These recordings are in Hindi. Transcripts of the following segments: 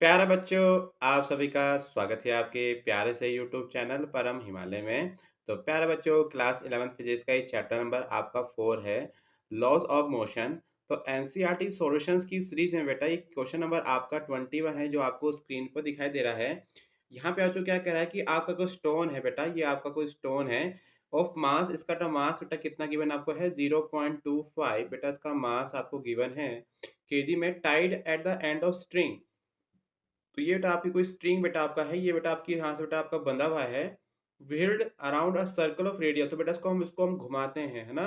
प्यारे बच्चों, आप सभी का स्वागत है आपके प्यारे से यूट्यूब चैनल परम हिमालय में। तो प्यारे बच्चों, क्लास 11th फिजिक्स का ये चैप्टर नंबर आपका 4 है, लॉज ऑफ मोशन। तो एनसीईआरटी सॉल्यूशंस की सीरीज में बेटा ये क्वेश्चन नंबर आपका 21 है, जो आपको स्क्रीन पर दिखाई दे रहा है। यहाँ पे बच्चों क्या कह रहा है कि आपका कोई स्टोन है बेटा, ये आपका कोई स्टोन है ऑफ मास। इसका मास बेटा कितना गिवन आपको है 0.25 बेटा, इसका मास आपको गिवन है केजी में, tied at the end of string. तो ये बेटा आपकी कोई स्ट्रिंग बेटा आपका है, ये बेटा आपकी यहाँ से बेटा आपका बंधा हुआ है wheeled around a circle of radius. तो बेटा इसको हम घुमाते हैं, है ना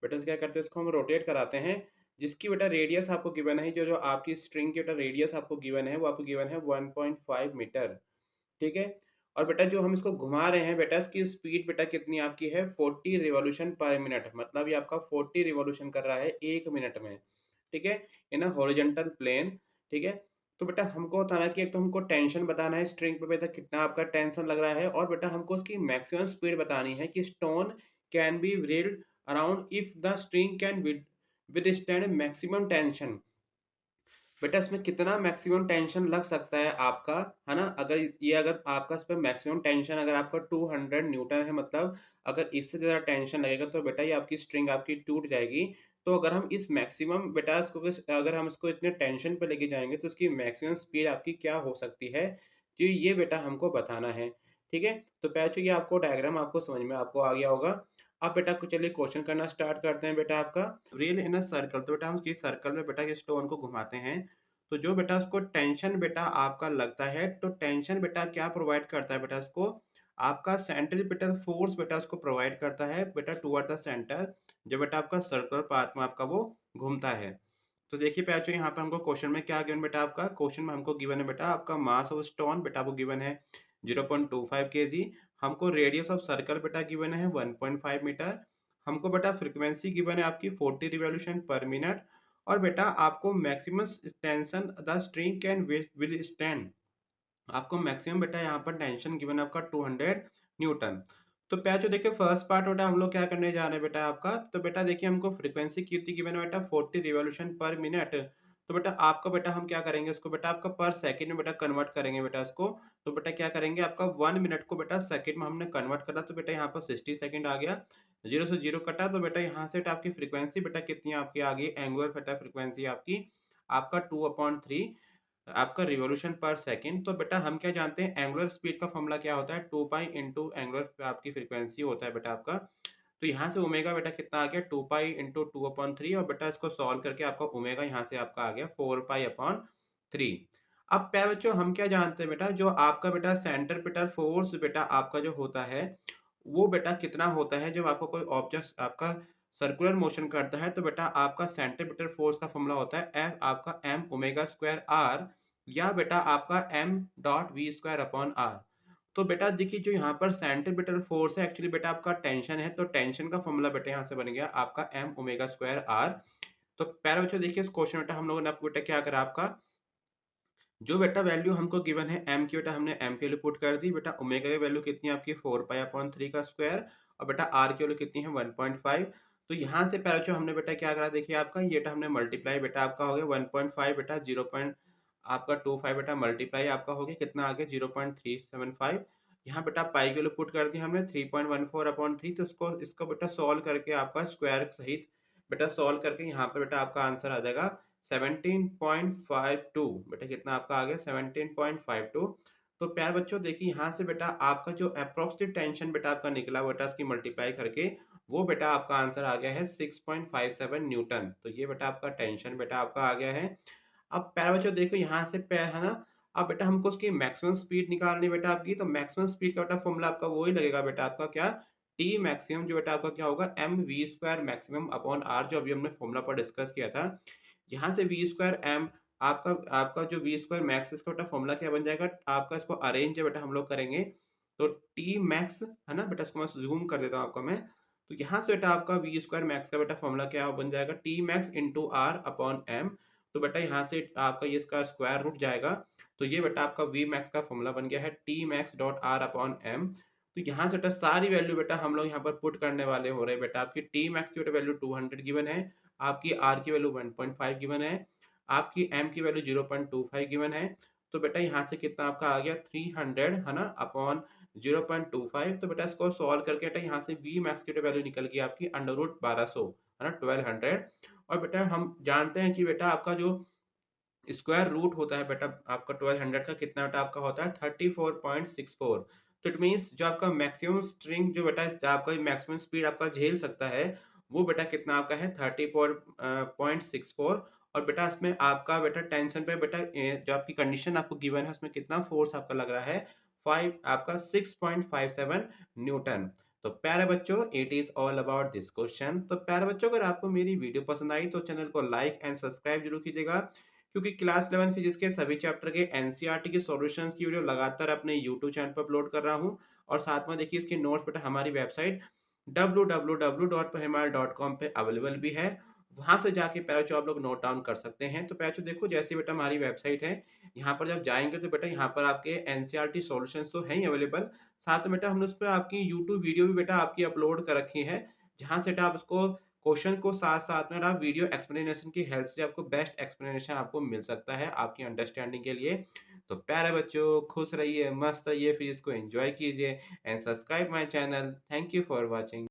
बेटा, क्या करते हैं, इसको हम रोटेट कराते हैं, जिसकी बेटा रेडियस आपको गिवन है, जो जो आपकी स्ट्रिंग की बेटा रेडियस आपको गिवन है, वो आपको गिवन है 1.5 मीटर। ठीक है। और बेटा जो हम इसको घुमा रहे हैं बेटा, इसकी स्पीड बेटा कितनी आपकी है 40 रिवॉल्यूशन पर मिनट, मतलब ये आपका 40 रिवॉल्यूशन कर रहा है 1 मिनट में। ठीक है, इन अ हॉरिजॉन्टल प्लेन। ठीक है। तो बेटा हमको बताना कि एक तो हमको टेंशन बताना है स्ट्रिंग पे बेटा, कितना आपका टेंशन लग रहा है, और बेटा हमको उसकी मैक्सिमम स्पीड बतानी है कि stone can be wheeled around if the string can withstand maximum tension. बेटा इसमें कितना मैक्सिमम टेंशन लग सकता है आपका, है ना। अगर आपका इस पे मैक्सिमम टेंशन अगर आपका 200 न्यूटन है, मतलब अगर इससे ज़्यादा टेंशन लगेगा तो बेटा ये आपकी स्ट्रिंग आपकी टूट जाएगी। तो अगर हम इस मैक्सिमम बेटा अगर हम इसको इतने टेंशन पे लेके जाएंगे तो इसकी मैक्सिमम स्पीड आपकी क्या हो सकती है, तो ये बेटा हमको बताना है। ठीक है। तो पैचो ये आपको डायग्राम आपको समझ में आपको आ गया होगा। अब बेटा को चलिए क्वेश्चन करना स्टार्ट करते हैं बेटा आपका। रेल इन अ सर्कल, तो बेटा हम इस सर्कल में बेटा इस स्टोन को घुमाते हैं। तो जो बेटा उसको टेंशन बेटा आपका लगता है, तो टेंशन बेटा क्या प्रोवाइड करता है बेटा, इसको आपका सेंट्रीपिटल फोर्स बेटा उसको प्रोवाइड करता है बेटा टुवर्ड द सेंटर, जो बेटा आपका सर्कुलर पाथ में आपका वो घूमता है। तो देखिए बच्चों, यहाँ पर हमको क्वेश्चन में क्या गिवन बेटा, आपका क्वेश्चन में हमको गिवन है बेटा आपका मास ऑफ स्टोन बेटा आपको गिवन है 0.25 केजी। हमको रेडियस ऑफ सर्कल बेटा गिवन है 1.5 मीटर। हमको बेटा फ्रीक्वेंसी गिवन है आपकी 40 रिवॉल्यूशन पर मिनट। और बेटा आपको maximum tension the string can will stand, आपको मैक्सिमम बेटा यहाँ पर टेंशन गिवन आपका 200 न्यूटन। तो पैचो देखिए फर्स्ट पार्ट बेटा हम लोग क्या करने जा रहे हैं बेटा आपका, तो बेटा देखिए हमको फ्रीक्वेंसी कितनी गिवन है बेटा 40 रिवॉल्यूशन पर मिनट। तो बेटा आपका बेटा हम क्या करेंगे इसको बेटा आपका पर सेकंड में बेटा कन्वर्ट करेंगे बेटा इसको। तो बेटा क्या करेंगे, आपका 1 मिनट को बेटा सेकंड में हमने कन्वर्ट करा, तो बेटा यहाँ पर 60 सेकंड आ गया। जीरो से जीरो कटा, तो बेटा यहाँ से बेटा आपकी फ्रीक्वेंसी बेटा कितनी आपकी आ गई, एंगुलर बेटा फ्रीक्वेंसी आपकी आपका 2/3 आपका रिवॉल्यूशन पर सेकंड। तो बेटा हम क्या जानते हैं, एंगुलर स्पीड का फॉर्मूला क्या होता है, 2 पाई इंटू एंगुलर आपकी फ्रीक्वेंसी होता है बेटा आपका। तो यहाँ से ओमेगा बेटा कितना आ गया, 2 पाई इंटू 2/3, और बेटा इसको सॉल्व करके आपका ओमेगा यहाँ से आपका आ गया 4 पाई/3। अब प्यारे बच्चों हम क्या जानते हैं बेटा, जो आपका बेटा सेंट्रीपिटल फोर्स बेटा आपका जो होता है, वो बेटा कितना होता है जब आपको कोई ऑब्जेक्ट आपका सर्कुलर मोशन करता है, तो बेटा आपका सेंट्रीपिटल फोर्स का फॉर्मूला होता है एफ आपका एम ओमेगा स्क्वायर आर, या बेटा आपका M dot V square upon R. तो बेटा देखिए जो यहाँ पर सेंट्रीपिटल फोर्स है, एक्चुअली बेटा आपका टेंशन है, तो टेंशन का फॉर्मूला बेटा यहाँ से बन गया आपका एम ओमेगा स्क्वायर आर। तो प्यारे बच्चों देखिए इस क्वेश्चन बेटा हम लोगों ने आपको बेटा क्या करा, आपका जो बेटा वैल्यू हमको गिवन है एम की, बेटा हमने एम की वैल्यू पुट कर दी। बेटा ओमेगा की वैल्यू कितनी है आपकी 4 पाई/3 का स्क्वायर, और बेटा आर की वैल्यू कितनी है 1.5। तो यहाँ से पहले जो हमने बेटा क्या करा, देखिए आपका ये बेटा हमने मल्टीप्लाई बेटा आपका हो गया 1.5 बेटा 0 आपका 25 बेटा मल्टीप्लाई आपका हो गया कितना आ गया 0.375। यहाँ बेटा पाई की वैल्यू पुट कर दी हमने 3.14/3। तो इसको इसको बेटा सॉल्व करके आपका स्क्वायर सहित बेटा सॉल्व करके यहाँ पे बेटा आपका आंसर आ जाएगा 17.52। बेटा कितना आपका आ गया 17.52। तो प्यार बच्चों देखिए यहाँ से बेटा आपका जो अप्रोक्सीमेट टेंशन बेटा आपका निकला बेटा इसकी मल्टीप्लाई करके, वो बेटा आपका आंसर आ गया है 6.57 न्यूटन। तो ये बेटा आपका टेंशन बेटा आपका आ गया है। अब प्यारे बच्चों देखो यहाँ से है ना, अब बेटा हमको उसकी मैक्सिमम स्पीड निकालनी बेटा आपकी, तो मैक्सिमम स्पीड का बेटा फॉर्मूला आपका वही लगेगा बेटा आपका क्या, टी मैक्सिमम जो बेटा आपका क्या होगा M V square maximum upon R, जो अभी हमने फॉर्मूला पर डिस्कस किया था। यहाँ से वी स्क्वायर एम आपका आपका जो वी स्क्वायर मैक्स, इसका बेटा फॉर्मूला क्या बन जाएगा आपका, इसको अरेंज बेटा हम लोग करेंगे। तो टी मैक्स है ना बेटा, इसको मैं जूम कर देता हूँ आपका मैं। तो यहाँ से बेटा आपका वी स्क्वायर मैक्स का बेटा फॉर्मूला क्या बन जाएगा, T max into R upon M. तो बेटा यहाँ से आपका ये इसका स्क्वायर रूट जाएगा। तो ये बेटा आपका वी मैक्स का फॉर्मूला बन गया है T max dot R upon M. तो यहाँ से बेटा सारी वैल्यू बेटा हम लोग यहाँ पर पुट करने वाले हो रहे हैं बेटा, आपकी टी मैक्स की बेटा वैल्यू 200 गिवन है, आपकी आर की वैल्यू 1.5 गिवन है, आपकी एम की वैल्यू 0.25 गिवन है। तो बेटा यहाँ से कितना आपका आ गया 300 है ना अपॉन 0.25। तो बेटा इसको सॉल्व करके बेटा यहाँ से वी मैक्स की वैल्यू निकल गई आपकी अंडर रूट 1200 है ना 1200। और बेटा हम जानते हैं कि बेटा आपका जो स्क्वायर रूट होता है बेटा आपका 1200 का कितना बेटा आपका होता है 34.64। तो इट मीन्स जो आपका मैक्सिमम स्ट्रिंग जो बेटा आपका मैक्सिमम स्पीड आपका झेल सकता है वो बेटा कितना आपका है 34.64। और बेटा इसमें आपका बेटा टेंशन पे बेटा जो आपकी कंडीशन आपको गिवन है उसमें कितना फोर्स आपका लग रहा है 5 आपका 6.57 न्यूटन। तो प्यारे बच्चों it is all about this question. तो प्यारे बच्चों अगर आपको मेरी वीडियो पसंद आई तो चैनल को लाइक एंड सब्सक्राइब जरूर कीजिएगा, क्योंकि क्लास 11 फिजिक्स के सभी चैप्टर के एनसीईआरटी के सॉल्यूशंस की वीडियो लगातार अपने यूट्यूब चैनल पर अपलोड कर रहा हूं। और साथ में देखिए इसके नोट्स बेटा हमारी वेबसाइट www.parimal.com पे अवेलेबल भी है। वहां से जाके पैराचो आप लोग नोट डाउन कर सकते हैं। तो पैराचो देखो जैसे बेटा हमारी वेबसाइट है, यहाँ पर जब जाएंगे तो बेटा यहाँ पर आपके एनसीईआरटी सॉल्यूशंस तो है ही अवेलेबल, साथ में बेटा हमने उस पर आपकी यूट्यूब वीडियो भी बेटा आपकी अपलोड कर रखी है, जहां से बेटा आप उसको क्वेश्चन को साथ साथ में आप वीडियो एक्सप्लेनेशन की हेल्प से आपको बेस्ट एक्सप्लेनेशन आपको मिल सकता है आपकी अंडरस्टैंडिंग के लिए। तो प्यारे बच्चों खुश रहिए, मस्त रहिए, फिर इसको एंजॉय कीजिए and subscribe my channel. Thank you for watching.